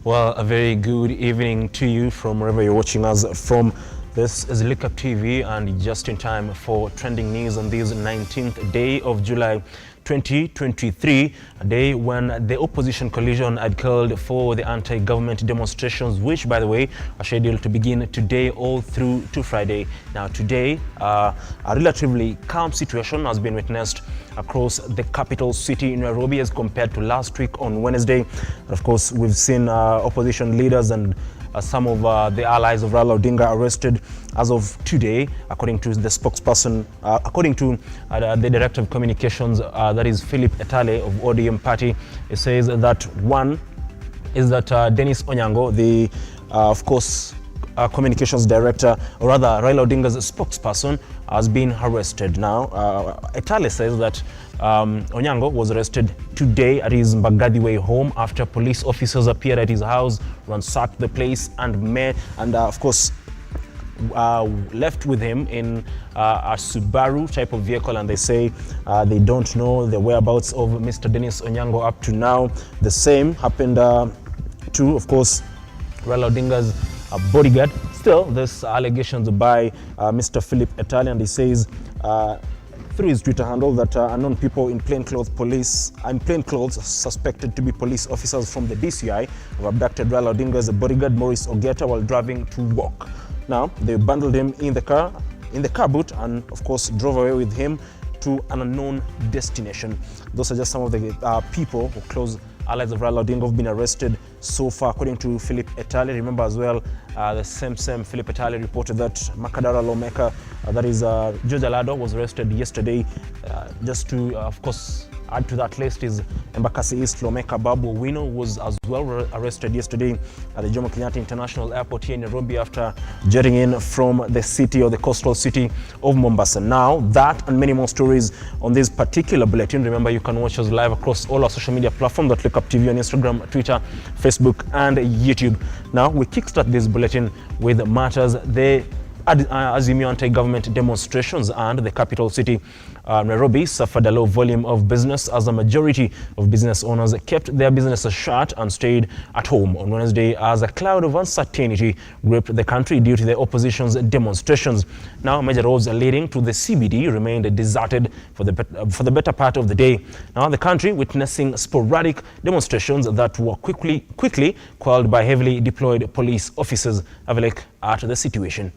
Well, a very good evening to you from wherever you're watching us from. This is Lookuptv, and just in time for trending news on this 19th day of July 2023, a day when the opposition coalition had called for the anti-government demonstrations, which, by the way, are scheduled to begin today all through to Friday. Now, today, a relatively calm situation has been witnessed across the capital city in Nairobi as compared to last week on Wednesday. And of course, we've seen opposition leaders and some of the allies of Raila Odinga arrested as of today, according to the spokesperson, according to the Director of Communications, that is Philip Etale of ODM party. It says that one is that Dennis Onyango, the, of course, communications director, or rather Raila Odinga's spokesperson, has been arrested. Now, Etale says that Onyango was arrested today at his Mbagathi Way home after police officers appeared at his house, ransacked the place, and of course, left with him in a Subaru type of vehicle, and they say they don't know the whereabouts of Mr. Dennis Onyango up to now. The same happened to, of course, Raila Odinga's bodyguard. Still, this allegations by Mr. Philip Etale, and he says through his Twitter handle that unknown people in plainclothes suspected to be police officers from the DCI have abducted Raila Odinga's bodyguard Maurice Ogeta while driving to work. Now, they bundled him in the car boot, and of course drove away with him to an unknown destination. Those are just some of the people who close allies of Raila Odinga have been arrested so far, according to Philip Etale. Remember as well, the same Philip Etale reported that Makadara lawmaker, that is George Alado, was arrested yesterday. Just to, of course, add to that list is Embakasi East lawmaker Babu Owino was as well arrested yesterday at the Jomo Kenyatta International Airport here in Nairobi after jetting in from the city, or the coastal city of Mombasa. Now, that and many more stories on this particular bulletin. Remember, you can watch us live across all our social media platforms, that Lookuptv on Instagram, Twitter, Facebook, and YouTube. Now, we kickstart this bulletin with matters the azimio anti-government demonstrations, and the capital city Nairobi suffered a low volume of business as a majority of business owners kept their businesses shut and stayed at home on Wednesday as a cloud of uncertainty gripped the country due to the opposition's demonstrations. Now, major roads leading to the CBD remained deserted for the better part of the day. Now, the country witnessing sporadic demonstrations that were quickly quelled by heavily deployed police officers. Have a look at the situation.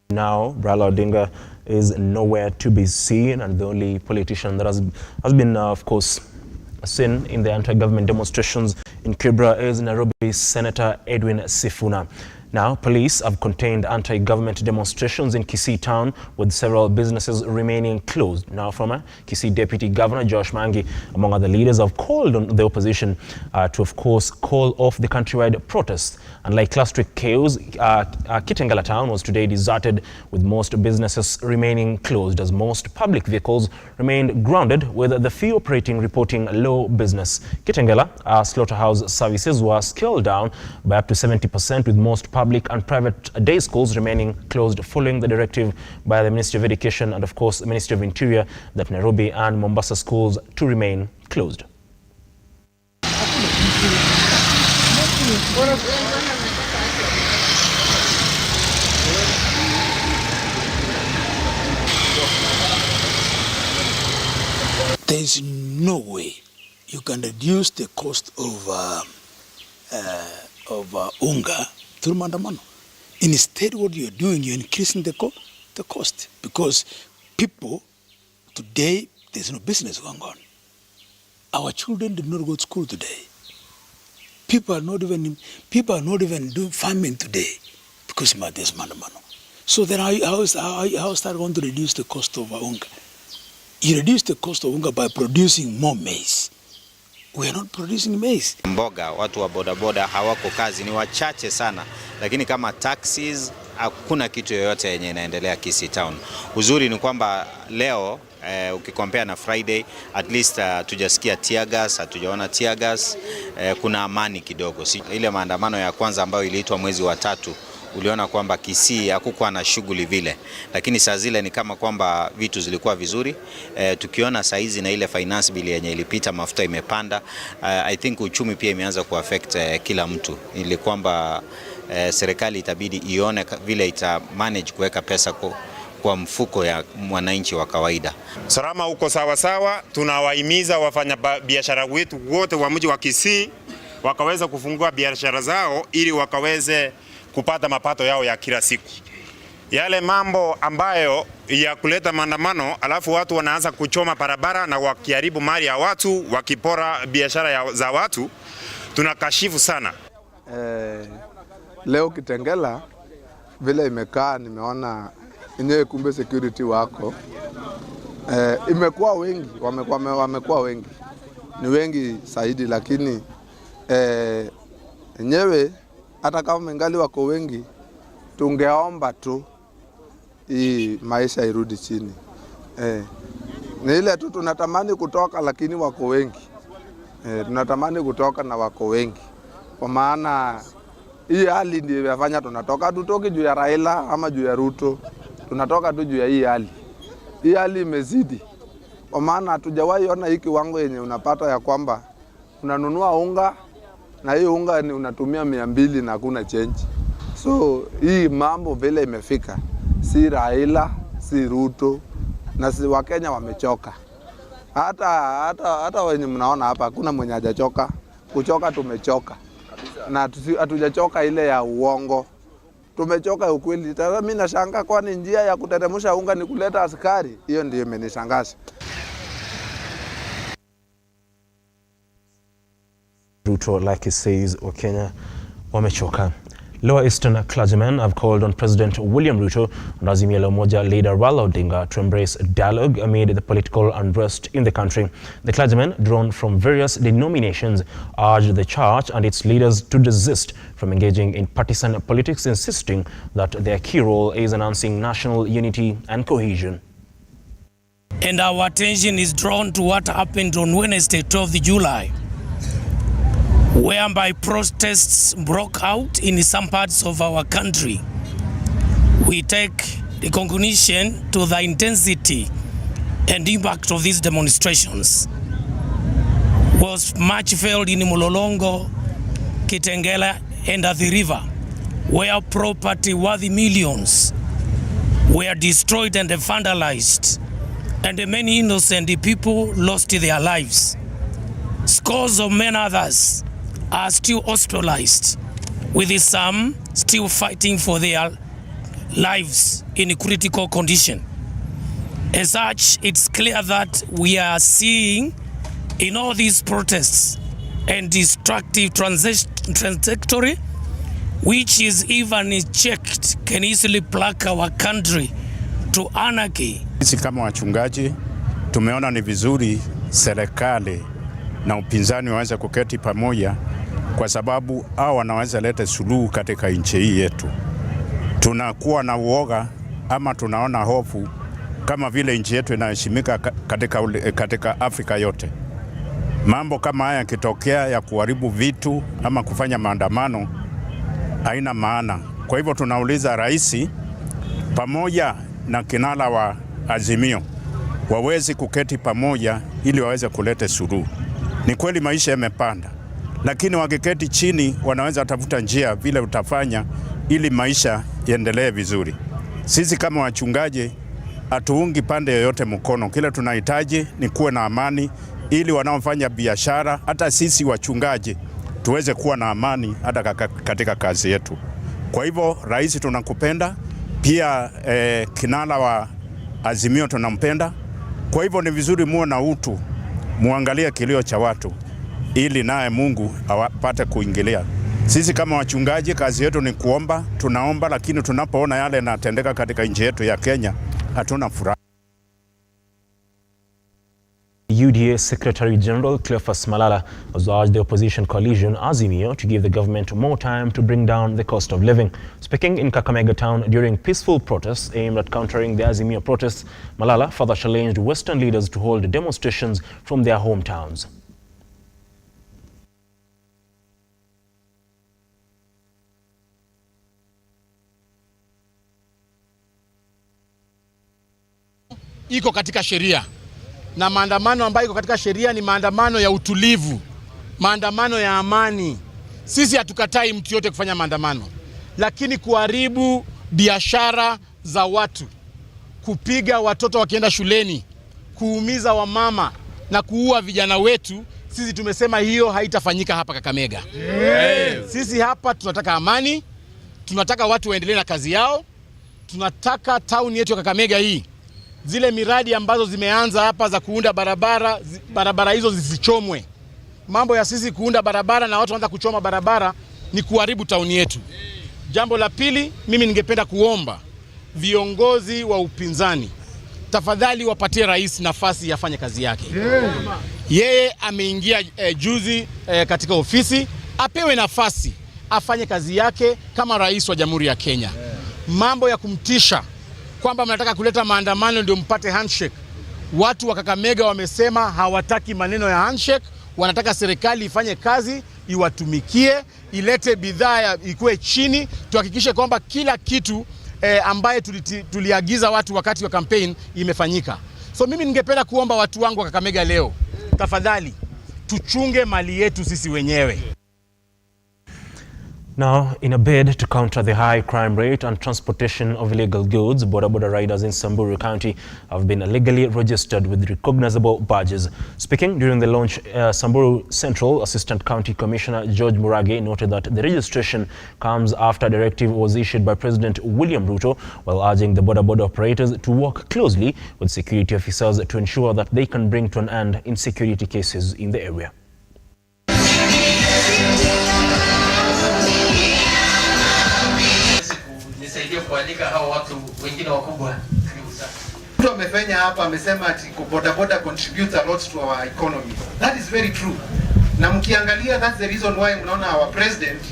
Now, Raila Odinga is nowhere to be seen, and the only politician that has been, of course, seen in the anti-government demonstrations in Kibra is Nairobi Senator Edwin Sifuna. Now, police have contained anti-government demonstrations in Kisii town, with several businesses remaining closed. Now, former Kisii Deputy Governor Josh Mangi, among other leaders, have called on the opposition to, of course, call off the countrywide protests. Unlike last week chaos, Kitengela town was today deserted, with most businesses remaining closed, as most public vehicles remained grounded, with the few operating reporting low business. Kitengela slaughterhouse services were scaled down by up to 70%, with most public public and private day schools remaining closed following the directive by the Ministry of Education and, of course, the Ministry of Interior that Nairobi and Mombasa schools to remain closed. There is no way you can reduce the cost of unga through maandamano. Instead, what you're doing, you're increasing the cost, because people today, there's no business going on. Our children did not go to school today. People are not even doing farming today because there's maandamano. So then how is that going to reduce the cost of unga? You reduce the cost of unga by producing more maize. We are not producing maize. Mboga, watu wa bodaboda hawako kazi, ni wachache sana. Lakini kama taxis, hakuna kitu yoyote yenye inaendelea Kisii Town. Uzuri ni kwamba leo ukikompare na Friday, at least tujasikia tear gas, hatujaona tear gas, kuna amani kidogo. Ile maandamano ya kwanza ambayo iliitwa mwezi wa 3, uliona kwamba Kisii hakukuwa na shughuli vile, lakini saa zile ni kama kwamba vitu zilikuwa vizuri. Tukiona saa hizi na ile finance bill yenye ilipita, mafuta imepanda, I think uchumi pia imeanza kuaffect kila mtu, ili kwamba serikali itabidi ione vile ita manage kuweka pesa kwa mfuko ya mwananchi wa kawaida. Salama uko sawa sawa, tunawahimiza wafanya biashara wetu wote wa mji wa Kisii wakaweza kufungua biashara zao ili wakaweze kupata mapato yao ya kila siku. Yale mambo ambayo ya kuleta maandamano alafu watu wanaanza kuchoma barabara na wakiharibu mali ya watu, wakipora biashara za watu, tunakashifu sana. Leo Kitengela vile imekaa, nimeona yenyewe kumbe security wako imekuwa wengi, wamekuwa wengi, ni wengi zaidi, lakini yenyewe hata kama mengali wako wengi, tungeomba tu hii maisha irudi chini. Ni ile tu tunatamani kutoka, lakini wako wengi. Tunatamani kutoka na wako wengi, kwa maana hii hali ndiyo inafanya tunatoka. Tutoki juu ya Raila ama juu ya Ruto, tunatoka tu juu ya hii hali. Hii hali imezidi, kwa maana hatujawahi ona hiki kiwango yenye unapata ya kwamba unanunua unga na hii unga ni unatumia 200 na hakuna change. So hii mambo vile imefika, si Raila, si Ruto, na si Wakenya wamechoka. Hata wenye mnaona hapa hakuna mwenye hajachoka. Kuchoka tumechoka. Na hatujachoka ile ya uongo. Tumechoka ukweli. Tazama, mimi nashangaa kwani njia ya kuteremsha unga ni kuleta askari. Hiyo ndio imenishangaza. RUTO, like he says, Kenya wamechoka. Lower Eastern clergymen have called on President William Ruto and azimio leader Raila Odinga to embrace dialogue amid the political unrest in the country. The clergymen, drawn from various denominations, urged the church and its leaders to desist from engaging in partisan politics, insisting that their key role is enhancing national unity and cohesion. And our attention is drawn to what happened on Wednesday, 12th July. Whereby protests broke out in some parts of our country. We take the conclusion to the intensity and impact of these demonstrations was much felt in Mulolongo, Kitengela, and at the river, where property worth millions were destroyed and vandalized, and many innocent people lost their lives. Scores of many others are still hospitalized, with some still fighting for their lives in a critical condition. As such, it's clear that we are seeing in all these protests and destructive trajectory, which is even checked, can easily plug our country to anarchy. Sisi kama wachungaji tumeona ni vizuri serikali na upinzani waweze kuketi pamoja, kwa sababu hao wanaweza leta suluhu katika nchi hii yetu. Tunakuwa na uoga ama tunaona hofu kama vile nchi yetu inaheshimika katika Afrika yote. Mambo kama haya yakitokea ya kuharibu vitu ama kufanya maandamano haina maana, Kwa hivyo tunauliza rais pamoja na kinara wa Azimio wawezi kuketi pamoja ili waweze kuleta suluhu. Ni kweli maisha yamepanda, lakini wakiketi chini wanaweza tafuta njia vile utafanya ili maisha yaendelee vizuri. Sisi kama wachungaji hatuungi pande yoyote mkono. Kile tunahitaji ni kuwe na amani ili wanaofanya biashara, hata sisi wachungaji tuweze kuwa na amani hata katika kazi yetu. Kwa hivyo rais tunakupenda, pia kinara wa Azimio tunampenda. Kwa hivyo ni vizuri muwe na utu, muangalie kilio cha watu ili naye Mungu apate kuingilia. Sisi kama wachungaji kazi yetu ni kuomba, tunaomba, lakini tunapoona yale yanatendeka katika nchi yetu ya Kenya hatuna furaha. UDA Secretary General Cleophas Malala has urged the opposition coalition Azimio to give the government more time to bring down the cost of living. Speaking in Kakamega town during peaceful protests aimed at countering the Azimio protests, Malala further challenged Western leaders to hold demonstrations from their hometowns. Iko katika sheria, na maandamano ambayo iko katika sheria ni maandamano ya utulivu, maandamano ya amani. Sisi hatukatai mtu yote kufanya maandamano, lakini kuharibu biashara za watu, kupiga watoto wakienda shuleni, kuumiza wamama na kuua vijana wetu, sisi tumesema hiyo haitafanyika hapa Kakamega. Sisi hapa tunataka amani, tunataka watu waendelee na kazi yao, tunataka town yetu ya Kakamega hii, zile miradi ambazo zimeanza hapa za kuunda barabara hizo zisichomwe. Mambo ya sisi kuunda barabara na watu wanaanza kuchoma barabara ni kuharibu tauni yetu. Jambo la pili, mimi ningependa kuomba viongozi wa upinzani, tafadhali wapatie rais nafasi afanye kazi yake. Yeye ameingia juzi katika ofisi, apewe nafasi afanye kazi yake kama rais wa Jamhuri ya Kenya. Mambo ya kumtisha kwamba mnataka kuleta maandamano ndio mpate handshake. Watu wa Kakamega wamesema hawataki maneno ya handshake, wanataka serikali ifanye kazi, iwatumikie, ilete bidhaa ikuwe chini, tuhakikishe kwamba kila kitu ambaye tuliagiza watu wakati wa campaign imefanyika. So mimi ningependa kuomba watu wangu wa Kakamega leo, tafadhali tuchunge mali yetu sisi wenyewe. Now, in a bid to counter the high crime rate and transportation of illegal goods, border riders in Samburu County have been legally registered with recognizable badges. Speaking during the launch, Samburu Central Assistant County Commissioner George Murage noted that the registration comes after a directive was issued by President William RUTO, while urging the border operators to work closely with security officers to ensure that they can bring to an end insecurity cases in the area. Kualika hao watu wengine wakubwa. Mtu amefanya hapa amesema ati boda contributes a lot to our economy. That is very true. Na mkiangalia, that's the reason why mnaona our president,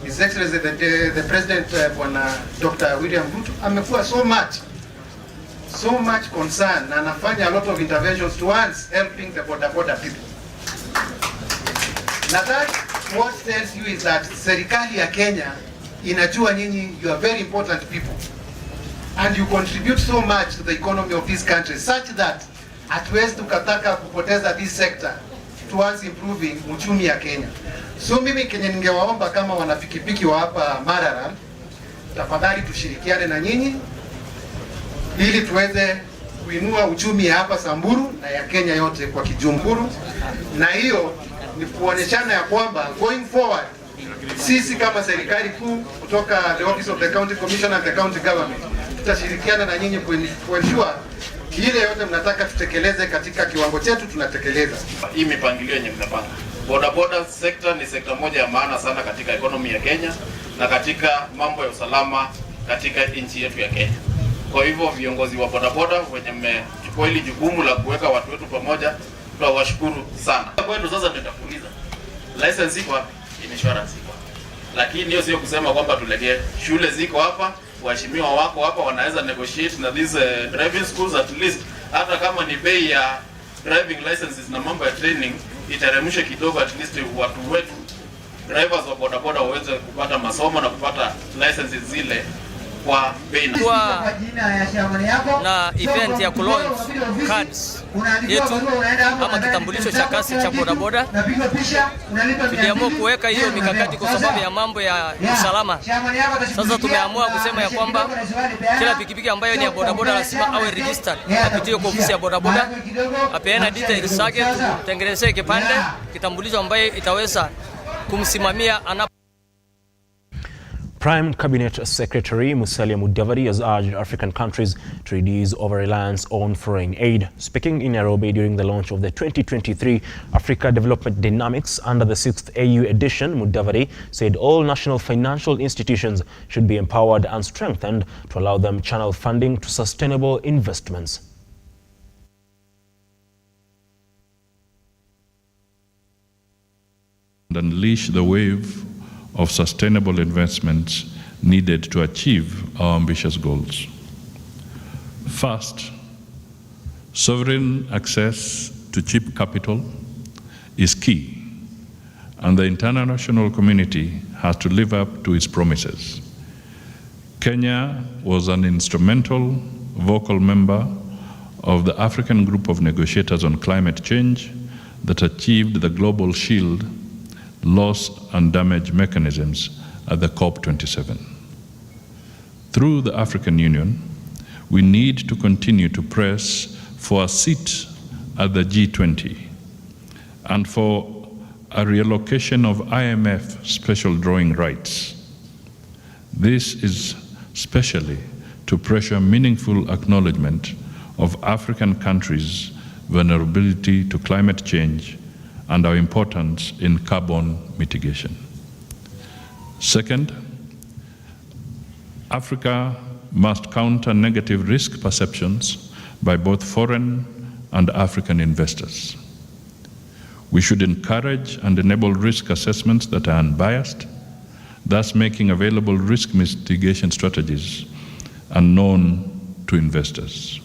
His Excellency the President Bwana Dr. William Ruto amekuwa so much concern na anafanya a lot of interventions towards helping the boda people. Na that what tells you is that serikali ya Kenya inajua nyinyi, you are very important people and you contribute so much to the economy of this country such that hatuwezi tukataka kupoteza this sector towards improving uchumi ya Kenya. So mimi Kenya ningewaomba kama wanapikipiki wa hapa Marara, tafadhali tushirikiane na nyinyi ili tuweze kuinua uchumi ya hapa Samburu na ya Kenya yote kwa kijumburu, na hiyo ni kuonyeshana ya kwamba going forward sisi kama serikali kuu kutoka the office of the county commissioner and the county government tutashirikiana na nyinyi kuensure ile yote mnataka tutekeleze katika kiwango chetu tunatekeleza. Hii mipangilio yenye mnapanga. Boda sector ni sekta moja ya maana sana katika economy ya Kenya na katika mambo ya usalama katika nchi yetu ya Kenya. Kwa hivyo viongozi wa boda wenye mmechukua hili jukumu la kuweka watu wetu pamoja, tunawashukuru sana. Kwetu sasa tutakuuliza license iko wapi? Insurance iko wapi? Lakini hiyo sio kusema kwamba tulegee. Shule ziko hapa, waheshimiwa wako hapa, wanaweza negotiate na these driving schools at least, hata kama ni bei ya driving licenses na mambo ya training iteremshe kidogo, at least watu wetu drivers wa bodaboda waweze kupata masomo na kupata licenses zile kwa bei nafuu. Na event ya kulaunch cards yetu ama kitambulisho cha kasi cha bodaboda, tuliamua kuweka hiyo mikakati kwa sababu ya mambo ya usalama. Sasa tumeamua kusema ya kwamba kila pikipiki ambayo ni ya bodaboda lazima awe registered, apitie kwa ofisi ya bodaboda, apeana details zake, tutengenezee kipande kitambulisho ambayo itaweza kumsimamia anapo. Prime Cabinet Secretary Musalia Mudavadi has urged African countries to reduce over-reliance on foreign aid. Speaking in Nairobi during the launch of the 2023 Africa Development Dynamics under the 6th AU edition, Mudavadi said all national financial institutions should be empowered and strengthened to allow them channel funding to sustainable investments. And unleash the wave of sustainable investments needed to achieve our ambitious goals. First, sovereign access to cheap capital is key, and the international community has to live up to its promises. Kenya was an instrumental, vocal member of the African Group of Negotiators on Climate Change that achieved the Global Shield loss and damage mechanisms at the COP27. Through the African Union, we need to continue to press for a seat at the G20 and for a reallocation of IMF special drawing rights. This is especially to pressure meaningful acknowledgement of African countries' vulnerability to climate change and our importance in carbon mitigation. Second, Africa must counter negative risk perceptions by both foreign and African investors. We should encourage and enable risk assessments that are unbiased, thus making available risk mitigation strategies unknown to investors.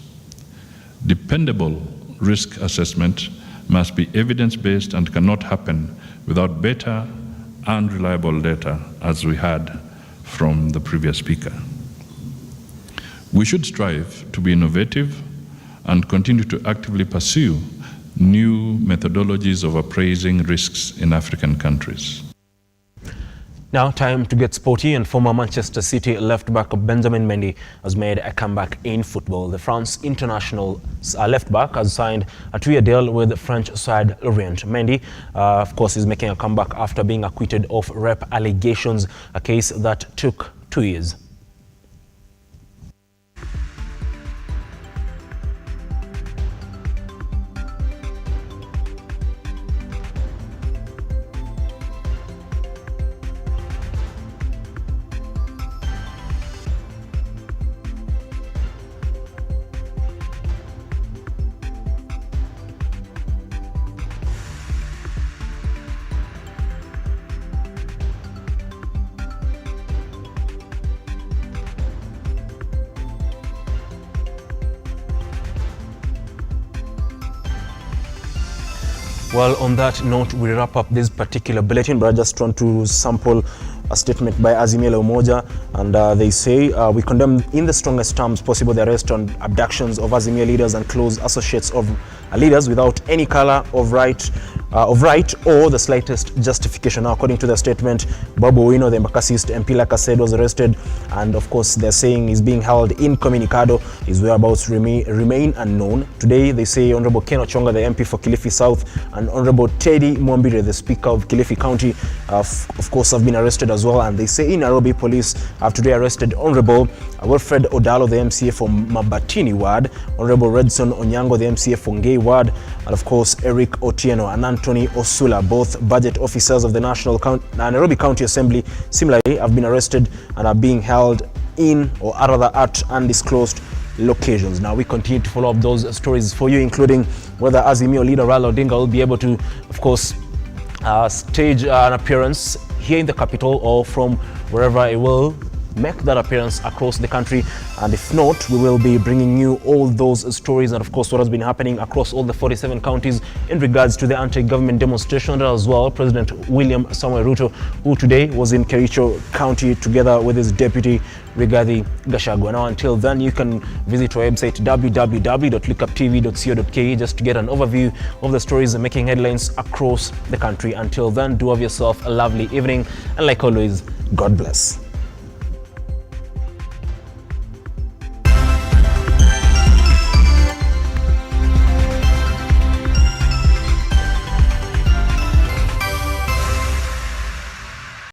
Dependable risk assessment must be evidence-based and cannot happen without better and reliable data, as we heard from the previous speaker. We should strive to be innovative and continue to actively pursue new methodologies of appraising risks in African countries. Now, time to get sporty, and former Manchester City left-back Benjamin Mendy has made a comeback in football. The France international left-back has signed a 2-year deal with French side Lorient. Mendy, of course, is making a comeback after being acquitted of rape allegations, a case that took 2 years. Well, on that note, we wrap up this particular bulletin, but I just want to sample a statement by Azimio Umoja, and they say, we condemn in the strongest terms possible the arrest and abductions of Azimio leaders and close associates of leaders without any color of right or the slightest justification. Now, according to the statement, Babu Owino, the Embakasist MP, like I said, was arrested, and of course they're saying he's being held incommunicado. His whereabouts remain unknown. Today, they say Honorable Ken Ochonga, the MP for Kilifi South, and Honorable Teddy Mwambire, the Speaker of Kilifi County, of course, have been arrested as well. And they say in Nairobi, police have today arrested Honorable Wilfred Odalo, the MCA for Mabatini Ward, Honorable Redson Onyango, the MCA for Ngei Ward, and of course Eric Otieno and Anthony Osula, both budget officers of the Nairobi County Assembly, similarly have been arrested and are being held in or rather at undisclosed locations. Now we continue to follow up those stories for you, including whether Azimio leader Raila Odinga will be able to, of course, stage an appearance here in the capital or from wherever it will make that appearance across the country. And if not, we will be bringing you all those stories and of course what has been happening across all the 47 counties in regards to the anti-government demonstration as well. President William Samoei Ruto, who today was in Kericho County together with his deputy Rigathi Gachagua. Now until then, you can visit our website www.lookuptv.co.ke just to get an overview of the stories making headlines across the country. Until then, do have yourself a lovely evening, and like always, God bless.